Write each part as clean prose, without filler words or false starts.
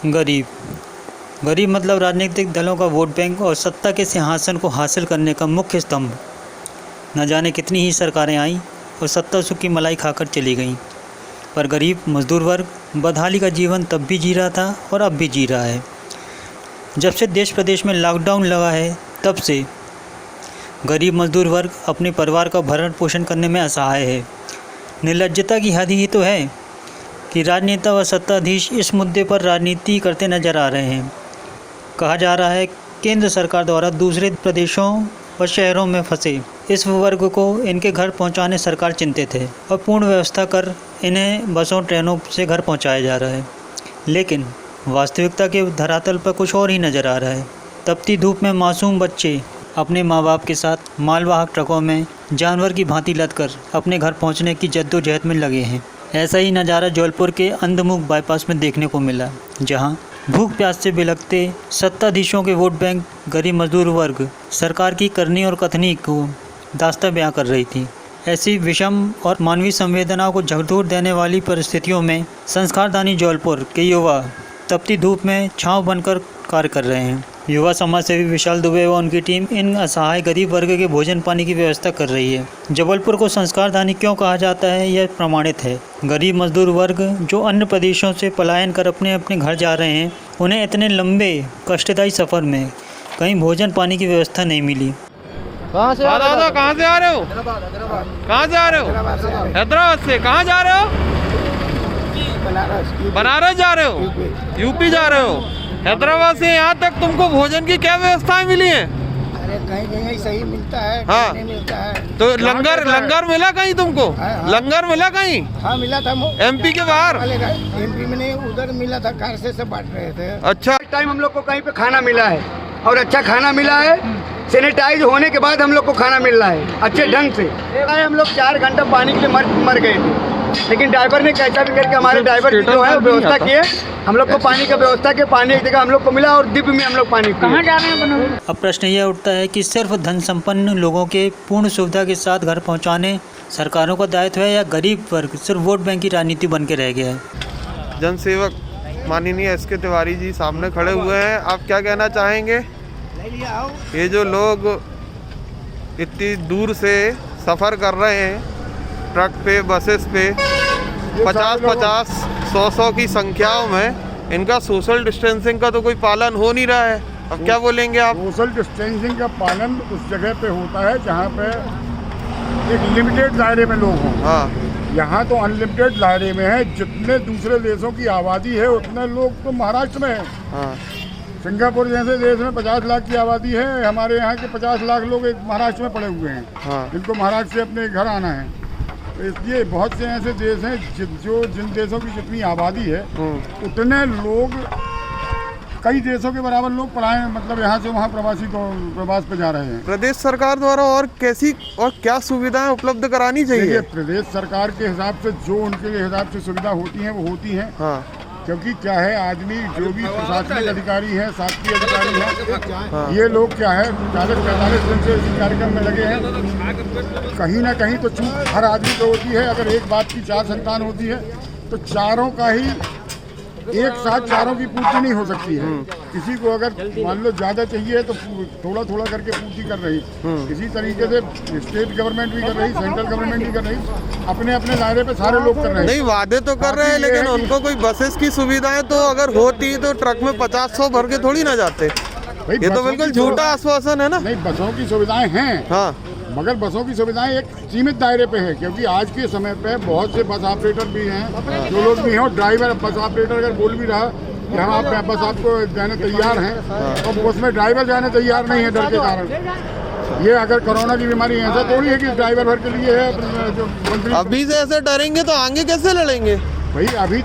गरीब गरीब मतलब राजनीतिक दलों का वोट बैंक और सत्ता के सिंहासन को हासिल करने का मुख्य स्तंभ। न जाने कितनी ही सरकारें आईं और सत्ता सुख की मलाई खाकर चली गईं, पर गरीब मजदूर वर्ग बदहाली का जीवन तब भी जी रहा था और अब भी जी रहा है। जब से देश प्रदेश में लॉकडाउन लगा है, तब से गरीब मजदूर वर्ग अपने परिवार का भरण पोषण करने में असहाय है। निर्लज्जता की हद ही तो है कि राजनेता व सत्ताधीश इस मुद्दे पर राजनीति करते नजर आ रहे हैं। कहा जा रहा है केंद्र सरकार द्वारा दूसरे प्रदेशों व शहरों में फंसे इस वर्ग को इनके घर पहुंचाने सरकार चिंतित है और पूर्ण व्यवस्था कर इन्हें बसों ट्रेनों से घर पहुंचाया जा रहा है। लेकिन वास्तविकता के धरातल पर कुछ और ही नज़र आ रहा है। तपती धूप में मासूम बच्चे अपने माँ बाप के साथ मालवाहक ट्रकों में जानवर की भांति लद कर अपने घर पहुंचने की जद्दोजहद में लगे हैं। ऐसा ही नज़ारा जौलपुर के अंधमुख बाईपास में देखने को मिला, जहां भूख प्यास से बिलखते सत्ताधीशों के वोट बैंक गरीब मजदूर वर्ग सरकार की करनी और कथनी को दास्ता बयां कर रही थी। ऐसी विषम और मानवीय संवेदनाओं को झकझोर देने वाली परिस्थितियों में संस्कारदानी जौलपुर के युवा तपती धूप में छांव बनकर कार्य कर रहे हैं। युवा समाज सेवी विशाल दुबे व उनकी टीम इन असहाय गरीब वर्ग के भोजन पानी की व्यवस्था कर रही है। जबलपुर को संस्कारदानी क्यों कहा जाता है, यह प्रमाणित है। गरीब मजदूर वर्ग जो अन्य प्रदेशों से पलायन कर अपने अपने घर जा रहे हैं, उन्हें इतने लंबे कष्टदायी सफ़र में कहीं भोजन पानी की व्यवस्था नहीं मिली। कहाँ से आ रहे हो? कहाँ से आ रहे हो? कहाँ से आ रहे हो? हैदराबाद से। कहाँ जा रहे हो? बनारस जा रहे हो? यूपी जा रहे हो? हैदराबाद से यहाँ तक तुमको भोजन की क्या व्यवस्थाएं मिली हैं? अरे कहीं कहीं सही मिलता है, हाँ। नहीं मिलता है। तो लंगर मिला कहीं तुमको? हाँ। लंगर मिला कहीं? हाँ मिला था। एमपी के बाहर? एमपी में नहीं, उधर मिला था, कार से सब बांट रहे थे। अच्छा, इस टाइम हम लोग को कहीं पे खाना मिला है और अच्छा खाना मिला है। सैनिटाइज होने के बाद हम लोग को खाना मिल रहा है अच्छे ढंग से। हम लोग 4 घंटा पानी के लिए मर गए थे, लेकिन ड्राइवर ने कैसा भी करके हमारे ड्राइवर की जो है व्यवस्था किए, हम लोग को पानी का व्यवस्था के पानी एक जगह हम लोग को मिला और दिव्य में हम लोग पानी कहाँ जा रहे हैं। अब प्रश्न यह उठता है कि सिर्फ धन संपन्न लोगों के पूर्ण सुविधा के साथ घर पहुंचाने सरकारों का दायित्व है, या गरीब वर्ग सिर्फ वोट बैंक की राजनीति बन के रह गया है। जनसेवक माननीय SK तिवारी जी सामने खड़े हुए हैं। आप क्या कहना चाहेंगे? ये जो लोग इतनी दूर से सफ़र कर रहे हैं ट्रक पे, बसेस पे, 50-50, 100-100 की संख्याओं में, इनका सोशल डिस्टेंसिंग का तो कोई पालन हो नहीं रहा है। अब क्या बोलेंगे आप? सोशल डिस्टेंसिंग का पालन उस जगह पे होता है जहाँ पे एक लिमिटेड दायरे में लोग हों। हाँ, यहाँ तो अनलिमिटेड दायरे में है। जितने दूसरे देशों की आबादी है उतने लोग तो महाराष्ट्र में है। हाँ। सिंगापुर जैसे देश में 50 लाख की आबादी है, हमारे यहाँ के 50 लाख लोग एक महाराष्ट्र में पड़े हुए हैं। हाँ। जिनको महाराष्ट्र से अपने घर आना है। तो इसलिए बहुत से ऐसे देश हैं जो जिन देशों की जितनी आबादी है उतने लोग, कई देशों के बराबर लोग पलायन, मतलब यहाँ से वहाँ प्रवास पे जा रहे हैं। प्रदेश सरकार द्वारा और कैसी और क्या सुविधाएं उपलब्ध करानी चाहिए? प्रदेश सरकार के हिसाब से जो उनके हिसाब से सुविधा होती है वो होती है। हाँ। क्योंकि क्या है, आदमी जो भी प्रशासनिक अधिकारी हैं, शासकीय अधिकारी हैं, हाँ। ये लोग क्या है 40-45 दिन से इस कार्यक्रम में लगे हैं। कहीं ना कहीं तो चूक हर आदमी को होती है। अगर एक बाप की 4 संतान होती है तो चारों का ही एक साथ चारों की पूर्ति नहीं हो सकती है। किसी को अगर मान लो ज़्यादा चाहिए तो थोड़ा थोड़ा करके पूर्ति कर रही। इसी तरीके से स्टेट गवर्नमेंट भी कर रही, सेंट्रल गवर्नमेंट भी कर रही, अपने अपने दायरे पे सारे लोग कर रहे हैं। नहीं, वादे तो कर रहे हैं, लेकिन उनको कोई बसेस की सुविधाएं तो अगर होती तो ट्रक में 50-100 भर के थोड़ी ना जाते। ये तो बिल्कुल झूठा आश्वासन है ना। नहीं, बसों की सुविधाएं हैं, हाँ, मगर बसों की सुविधाएं एक सीमित दायरे पे है। क्योंकि आज के समय पे बहुत से बस ऑपरेटर भी हैं, जो लोग भी हैं, ड्राइवर, बस ऑपरेटर अगर बोल भी रहा कि हम आप बस आपको जाने तैयार हैं, तो बस में ड्राइवर जाने तैयार नहीं है डर के कारण। ये अगर कोरोना की बीमारी ऐसा थोड़ी है कि ड्राइवर भर के लिए है। जो मंत्री अभी से ऐसे डरेंगे तो आगे कैसे लड़ेंगे भाई? अभी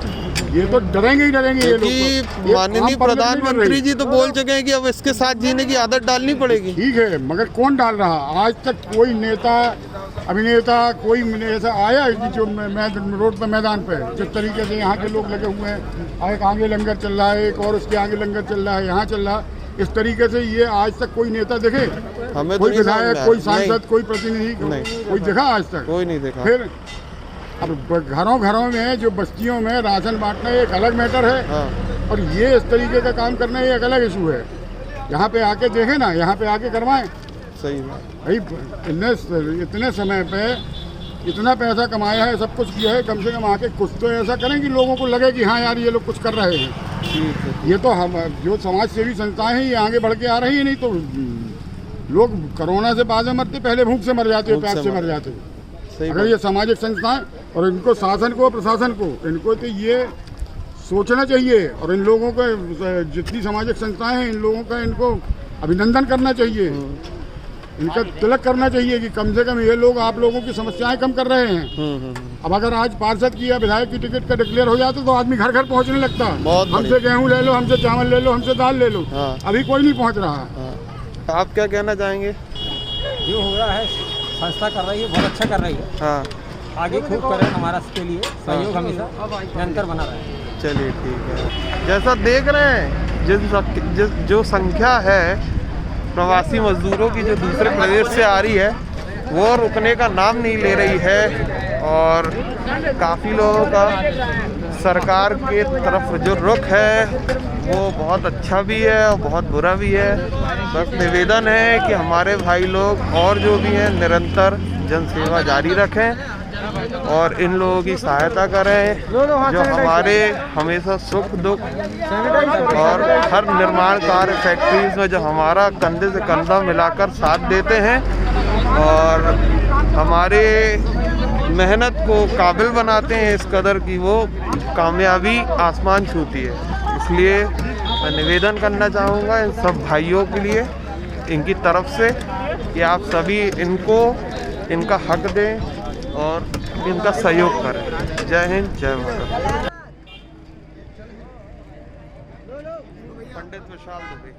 ये तो डरेंगे ही डरेंगे ये लोग। माननीय प्रधानमंत्री जी तो बोल चुके हैं कि अब इसके साथ जीने की आदत डालनी पड़ेगी। ठीक है, मगर कौन डाल रहा? आज तक कोई नेता, अभिनेता, कोई ऐसा आया जो रोड पे, मैदान पे जिस तरीके से यहाँ के लोग लगे हुए हैं, एक आगे लंगर चल रहा है, एक और उसके आगे लंगर चल रहा है, यहाँ चल रहा है, इस तरीके से ये आज तक कोई नेता देखे? हमें कोई विधायक, कोई सांसद, कोई प्रतिनिधि, कोई देखा आज तक? कोई नहीं देखा। फिर अब घरों में, जो बस्तियों में राशन बांटना एक अलग मैटर है। और ये इस तरीके का काम करना ये एक अलग इशू है। यहाँ पे आके देखें ना, यहाँ पे आके करवाएं। सही बात। भाई इतने समय पे इतना पैसा कमाया है, सब कुछ किया है, कम से कम आके कुछ तो ऐसा करें कि लोगों को लगे कि हाँ यार ये लोग कुछ कर रहे हैं। ठीक है। ये तो हम जो समाज सेवी संस्थाएं हैं ये आगे बढ़ के आ रही है, नहीं तो लोग कोरोना से बाद में मरते, पहले भूख से मर जाते, प्यास से मर जाते। अगर ये सामाजिक संस्थाएं और इनको शासन को प्रशासन को इनको तो ये सोचना चाहिए, और इन लोगों को जितनी सामाजिक संस्थाएं हैं इन लोगों का इनको अभिनंदन करना चाहिए, इनका तिलक करना चाहिए कि कम से कम ये लोग आप लोगों की समस्याएं कम कर रहे हैं। अब अगर आज पार्षद की या विधायक की टिकट का डिक्लेयर हो जाता तो आदमी घर घर पहुंचने लगता। हमसे गेहूं ले लो, हमसे चावल ले लो, हमसे दाल ले लो। अभी कोई नहीं पहुंच रहा। आप क्या कहना चाहेंगे? जो हो रहा है संस्था कर रही है, बहुत अच्छा कर रही है। हाँ, आगे खूब करें, हमारा के लिए सहयोग हमेशा निरंतर बना रहे। चलिए ठीक है। जैसा देख रहे हैं जो संख्या है प्रवासी मजदूरों की जो दूसरे प्रदेश से आ रही है वो रुकने का नाम नहीं ले रही है, और काफ़ी लोगों का सरकार के तरफ जो रुख है वो बहुत अच्छा भी है और बहुत बुरा भी है। बस निवेदन है कि हमारे भाई लोग और जो भी हैं निरंतर जनसेवा जारी रखें और इन लोगों की सहायता करें, जो हमारे हमेशा सुख दुख और हर निर्माण कार्य फैक्ट्रीज में जो हमारा कंधे से कंधा मिलाकर साथ देते हैं और हमारे मेहनत को काबिल बनाते हैं इस कदर की वो कामयाबी आसमान छूती है। इसलिए मैं निवेदन करना चाहूँगा इन सब भाइयों के लिए, इनकी तरफ से, कि आप सभी इनको इनका हक दें और इनका सहयोग करें। जय हिंद, जय भारत। पंडित विशाल दुबे।